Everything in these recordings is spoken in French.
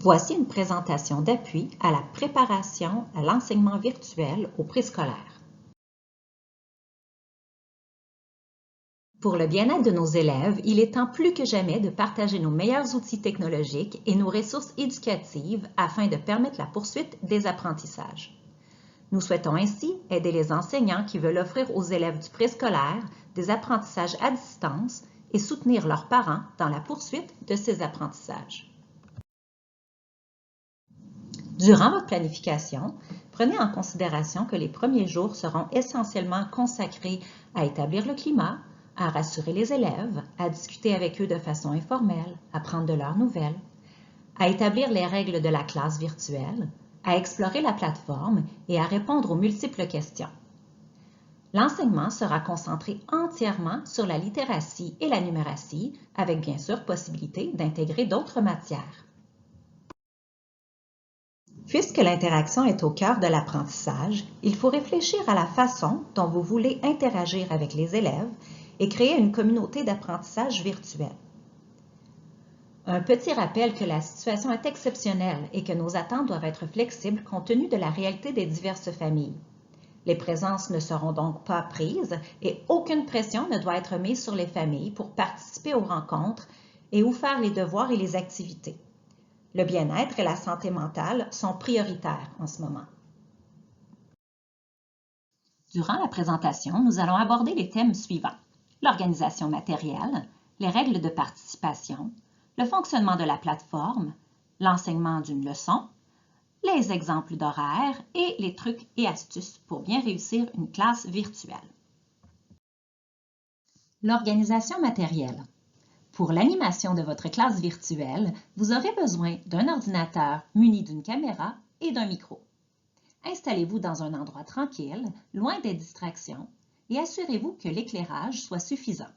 Voici une présentation d'appui à la préparation à l'enseignement virtuel au préscolaire. Pour le bien-être de nos élèves, il est temps plus que jamais de partager nos meilleurs outils technologiques et nos ressources éducatives afin de permettre la poursuite des apprentissages. Nous souhaitons ainsi aider les enseignants qui veulent offrir aux élèves du préscolaire des apprentissages à distance et soutenir leurs parents dans la poursuite de ces apprentissages. Durant votre planification, prenez en considération que les premiers jours seront essentiellement consacrés à établir le climat, à rassurer les élèves, à discuter avec eux de façon informelle, à prendre de leurs nouvelles, à établir les règles de la classe virtuelle, à explorer la plateforme et à répondre aux multiples questions. L'enseignement sera concentré entièrement sur la littératie et la numératie, avec bien sûr possibilité d'intégrer d'autres matières. Puisque l'interaction est au cœur de l'apprentissage, il faut réfléchir à la façon dont vous voulez interagir avec les élèves et créer une communauté d'apprentissage virtuel. Un petit rappel que la situation est exceptionnelle et que nos attentes doivent être flexibles compte tenu de la réalité des diverses familles. Les présences ne seront donc pas prises et aucune pression ne doit être mise sur les familles pour participer aux rencontres et ou faire les devoirs et les activités. Le bien-être et la santé mentale sont prioritaires en ce moment. Durant la présentation, nous allons aborder les thèmes suivants: l'organisation matérielle, les règles de participation, le fonctionnement de la plateforme, l'enseignement d'une leçon, les exemples d'horaires et les trucs et astuces pour bien réussir une classe virtuelle. L'organisation matérielle. Pour l'animation de votre classe virtuelle, vous aurez besoin d'un ordinateur muni d'une caméra et d'un micro. Installez-vous dans un endroit tranquille, loin des distractions, et assurez-vous que l'éclairage soit suffisant.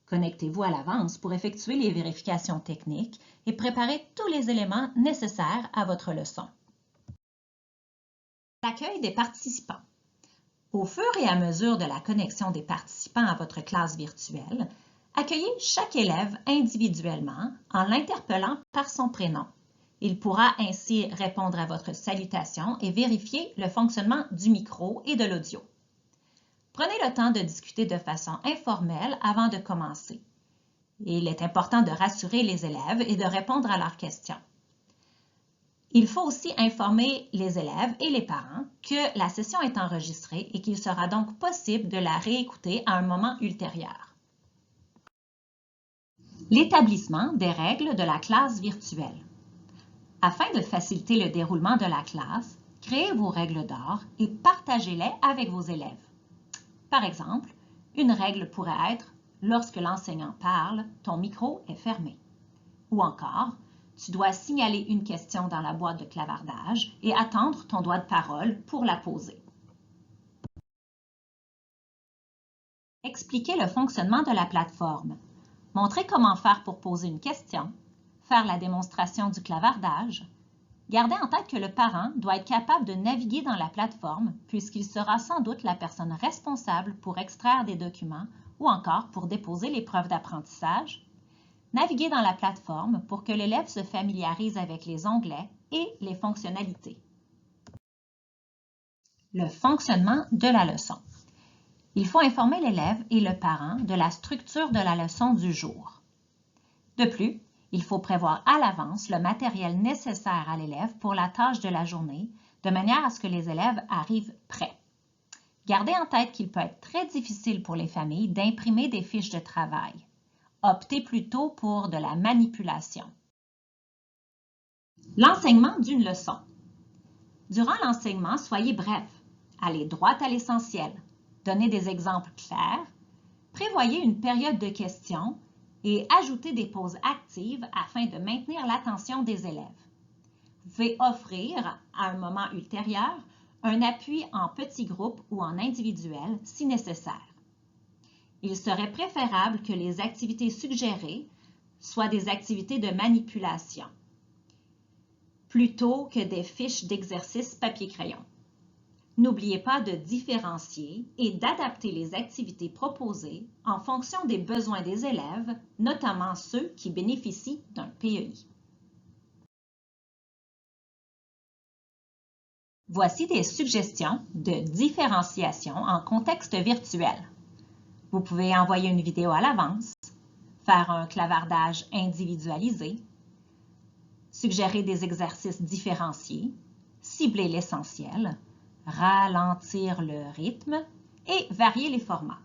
Connectez-vous à l'avance pour effectuer les vérifications techniques et préparer tous les éléments nécessaires à votre leçon. L'accueil des participants. Au fur et à mesure de la connexion des participants à votre classe virtuelle, accueillez chaque élève individuellement en l'interpellant par son prénom. Il pourra ainsi répondre à votre salutation et vérifier le fonctionnement du micro et de l'audio. Prenez le temps de discuter de façon informelle avant de commencer. Il est important de rassurer les élèves et de répondre à leurs questions. Il faut aussi informer les élèves et les parents que la session est enregistrée et qu'il sera donc possible de la réécouter à un moment ultérieur. L'établissement des règles de la classe virtuelle. Afin de faciliter le déroulement de la classe, créez vos règles d'or et partagez-les avec vos élèves. Par exemple, une règle pourrait être « Lorsque l'enseignant parle, ton micro est fermé » ou encore « Tu dois signaler une question dans la boîte de clavardage et attendre ton droit de parole pour la poser ». Expliquez le fonctionnement de la plateforme. Montrez comment faire pour poser une question, faire la démonstration du clavardage. Gardez en tête que le parent doit être capable de naviguer dans la plateforme puisqu'il sera sans doute la personne responsable pour extraire des documents ou encore pour déposer les preuves d'apprentissage. Naviguez dans la plateforme pour que l'élève se familiarise avec les onglets et les fonctionnalités. Le fonctionnement de la leçon. Il faut informer l'élève et le parent de la structure de la leçon du jour. De plus, il faut prévoir à l'avance le matériel nécessaire à l'élève pour la tâche de la journée, de manière à ce que les élèves arrivent prêts. Gardez en tête qu'il peut être très difficile pour les familles d'imprimer des fiches de travail. Optez plutôt pour de la manipulation. L'enseignement d'une leçon. Durant l'enseignement, soyez bref. Allez droit à l'essentiel. Donnez des exemples clairs. Prévoyez une période de questions et ajoutez des pauses actives afin de maintenir l'attention des élèves. Vous pouvez offrir, à un moment ultérieur, un appui en petits groupes ou en individuel si nécessaire. Il serait préférable que les activités suggérées soient des activités de manipulation, plutôt que des fiches d'exercice papier-crayon. N'oubliez pas de différencier et d'adapter les activités proposées en fonction des besoins des élèves, notamment ceux qui bénéficient d'un PEI. Voici des suggestions de différenciation en contexte virtuel. Vous pouvez envoyer une vidéo à l'avance, faire un clavardage individualisé, suggérer des exercices différenciés, cibler l'essentiel, ralentir le rythme et varier les formats.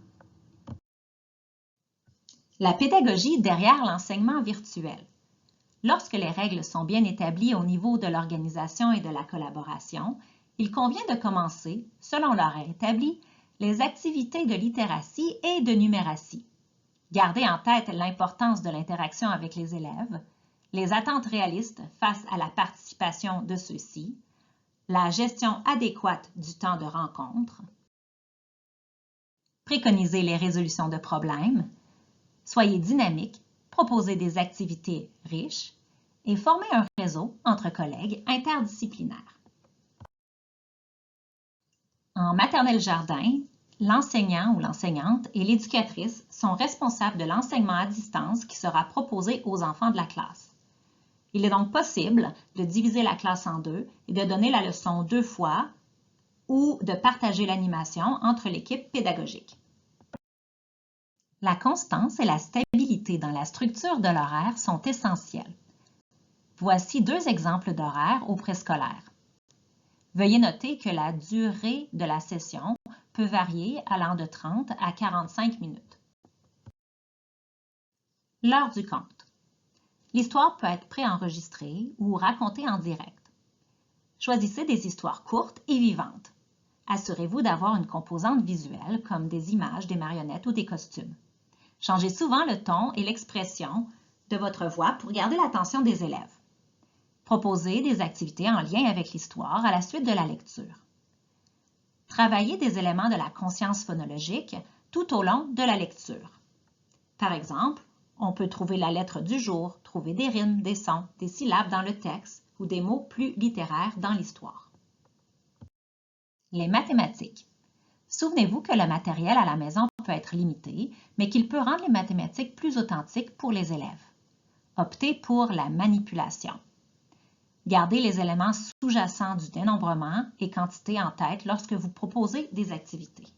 La pédagogie derrière l'enseignement virtuel. Lorsque les règles sont bien établies au niveau de l'organisation et de la collaboration, il convient de commencer, selon l'horaire établi, les activités de littératie et de numératie. Gardez en tête l'importance de l'interaction avec les élèves, les attentes réalistes face à la participation de ceux-ci, la gestion adéquate du temps de rencontre, préconisez les résolutions de problèmes, soyez dynamique, proposez des activités riches et formez un réseau entre collègues interdisciplinaires. En maternelle jardin, l'enseignant ou l'enseignante et l'éducatrice sont responsables de l'enseignement à distance qui sera proposé aux enfants de la classe. Il est donc possible de diviser la classe en deux et de donner la leçon 2 fois ou de partager l'animation entre l'équipe pédagogique. La constance et la stabilité dans la structure de l'horaire sont essentielles. Voici 2 exemples d'horaires au préscolaire. Veuillez noter que la durée de la session peut varier allant de 30 à 45 minutes. L'heure du conte. L'histoire peut être préenregistrée ou racontée en direct. Choisissez des histoires courtes et vivantes. Assurez-vous d'avoir une composante visuelle comme des images, des marionnettes ou des costumes. Changez souvent le ton et l'expression de votre voix pour garder l'attention des élèves. Proposez des activités en lien avec l'histoire à la suite de la lecture. Travaillez des éléments de la conscience phonologique tout au long de la lecture. Par exemple, on peut trouver la lettre du jour, trouver des rimes, des sons, des syllabes dans le texte ou des mots plus littéraires dans l'histoire. Les mathématiques. Souvenez-vous que le matériel à la maison peut être limité, mais qu'il peut rendre les mathématiques plus authentiques pour les élèves. Optez pour la manipulation. Gardez les éléments sous-jacents du dénombrement et quantité en tête lorsque vous proposez des activités.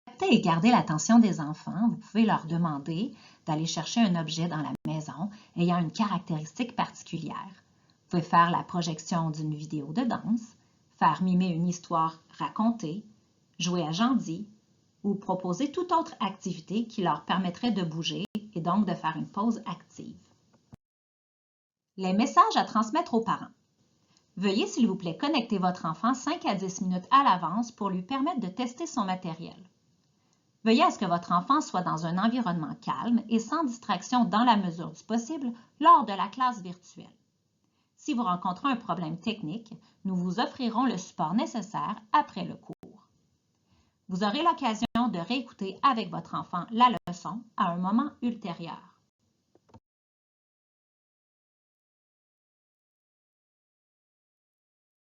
Capter et garder l'attention des enfants, vous pouvez leur demander d'aller chercher un objet dans la maison ayant une caractéristique particulière. Vous pouvez faire la projection d'une vidéo de danse, faire mimer une histoire racontée, jouer à Jean-Dit ou proposer toute autre activité qui leur permettrait de bouger et donc de faire une pause active. Les messages à transmettre aux parents. Veuillez, s'il vous plaît, connecter votre enfant 5 à 10 minutes à l'avance pour lui permettre de tester son matériel. Veuillez à ce que votre enfant soit dans un environnement calme et sans distraction dans la mesure du possible lors de la classe virtuelle. Si vous rencontrez un problème technique, nous vous offrirons le support nécessaire après le cours. Vous aurez l'occasion de réécouter avec votre enfant la leçon à un moment ultérieur.